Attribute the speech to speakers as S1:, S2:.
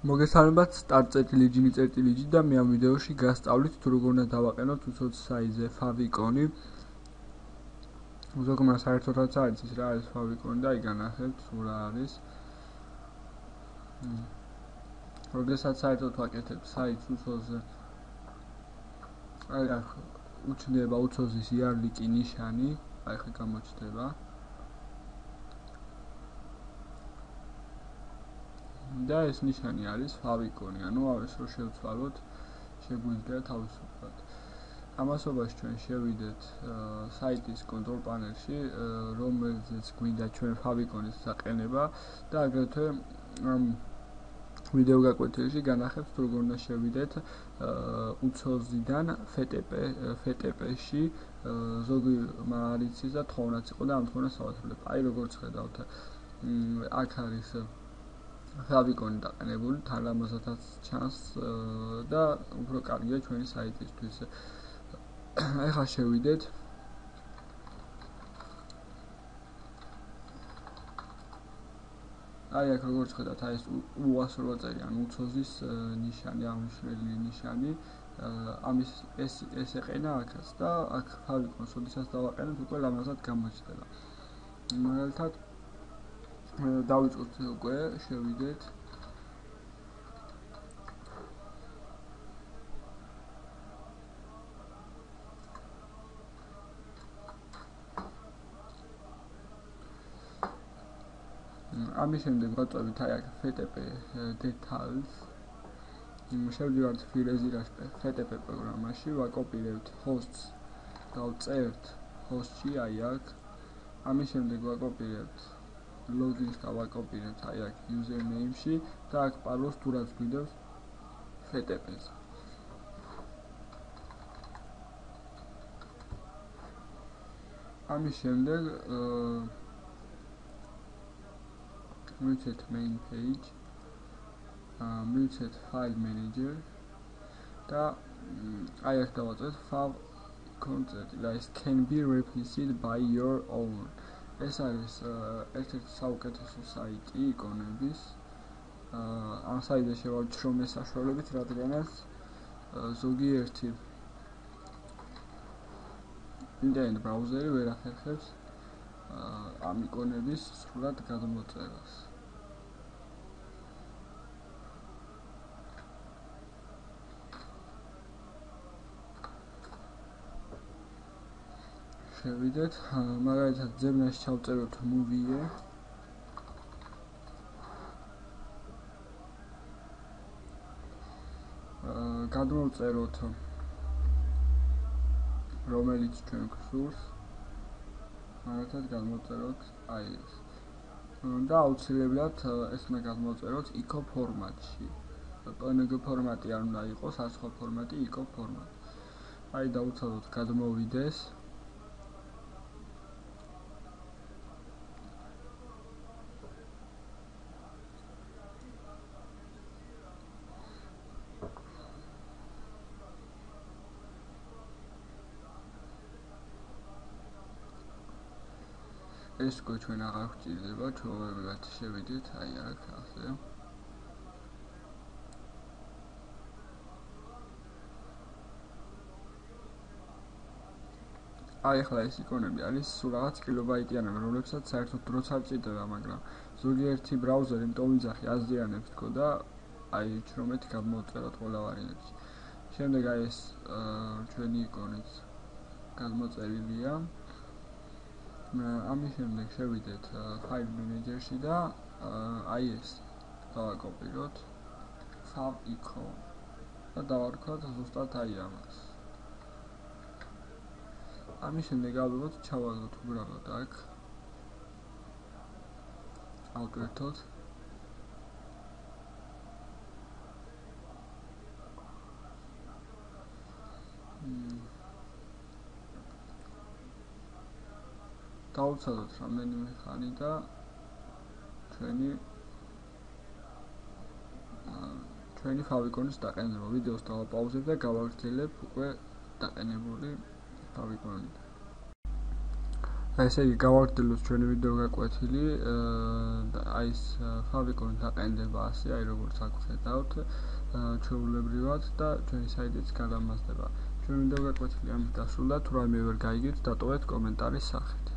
S1: მოგესალმებათ start წერტილი ჯიმი წერტილი ჯი და მე ამ ვიდეოში გასწავლით თუ როგორ უნდა დავაყენოთ უცოცხლ საიზზე favicon-ი. ზოგმა საერთოდაც არის ის რა არის favicon-ი და აი განახებთ თუ რა არის. როდესაც საერთოდ ვაკეთებ საიტს უცოცხლზე აი აქ უჩნდება უცოცხლის იარლიკი ნიშანი, აი ხე გამოჩნდება. და ეს ნიშანი არის favicon-ი, ანუ ეს რო შევცვალოთ, შეგვიძლია თავისუფლად. ამასობაში ჩვენ შევიდეთ საიტის კონტროლ პანელში, რომელზეც გვინდა ჩვენ favicon-ის დაყენება და აგრეთვე ვიდეო გაკვეთილში განახებთ თუ როგორ უნდა შევიდეთ უცოცხლიდან FTP-ში ზოგი მარიცი და თხოვნაც იყო და ამ თხოვნას ავათრებთ. აი როგორც ხედავთ, აქ არის favicon-ი დაყენებული, თან ამაზათაც ჩანს და უფრო კარგია ჩვენი საიტისთვის. ახლა შევიდეთ. აი აქ როგორც ხედავთ, აი ეს U108 წელი, ანუ უცოცხლის ნიშანი, აღნიშნული ნიშანი, ამის ეს ეყენა აქაც და აქ favicon-ს ოდესაც დავაყენოთ, უკვე ლამაზად გამოჩნდება. მაგალითად დავიწყოთ უკვე, შევიდეთ. ამის შემდეგ ვაწვევით აი აქ FTP details. შევდივართ FileZilla FTP პროგრამაში, ვაკოპირებთ hosts, დავწერთ host-ში აი აქ. ამის შემდეგ ვაკოპირებთ login-ს და ვაკოპირებთ აი აქ username-ში და აქ parol-ს თუ რაც გვინდებს FTP-ზე. ამის შემდეგ მივცეთ main page, მივცეთ file manager და აი აქ დავაწვევთ favicon-ი და ეს can be replaced by your own. ეს არის ერთ-ერთი საუკეთესო საიტი იკონების. ამ საიტზე შევარჩრომე საშუალებით, რადგანაც ზოგიერთი ინტერნეტ ბრაუზერი ვერ ახერხებს ამ იკონების სრულად გადმოწერას. შევიდეთ, მაგალითად ძებნაში ჩავწეროთ movie-ე. გადმოვწეროთ რომელიც ჩვენ გვსურს. მაგალითად გადმოვწეროთ აი ეს. და აუცილებლად ეს უნდა გადმოვწეროთ ICO ფორმატში. PNG ფორმატი არ უნდა იყოს, არც სხვა ფორმატი, ICO ფორმატი. აი დავუცადოთ გადმოვიდეს. ეს უკვე ჩვენ აღარ გვჭირდება, ჩვეულებრივად შევიდეთ აი აქ ასე. აი ახლა ეს იკონები არის სულ რაღაც კილობაიტიანები, რომლებსაც საერთოდ დროც არ ჭირდება, მაგრამ ზოგიერთი ბრაუზერი მტომიძახი აზიანებს თქო და აი შრომით გადმოვწეროთ ყველა ვარიანტში. შემდეგ აი ეს ჩვენი იკონიც გადმოწერილია. ამის შემდეგ შევიდეთ file manager-ში და აი ეს დავაკოპიროთ favicon და დავარქვათ ზუსტად აი ამას. ამის შემდეგ ავიღოთ, ჩავაგდოთ უბრალოდ აქ. ავკვირთოთ. დავუცადოთ რამდენიმე ხანი და ჩვენი favicon-ის დაყენება. ვიდეოს დავაპაუზებ და გავაგრძელებ უკვე დაყენებული favicon-ი. ესე იგი გავაგრძელოთ ჩვენი ვიდეო გაკვეთილი, აი ეს favicon დაყენდება ასე, აი როგორც აქ ხედავთ, ჩვეულებრივად და ჩვენი საიტიც გადამასდება. ჩვენი ვიდეო გაკვეთილი ამით დასრულდა, თუ რაიმე ვერ გაიგეთ, დატოვეთ კომენტარის სახით.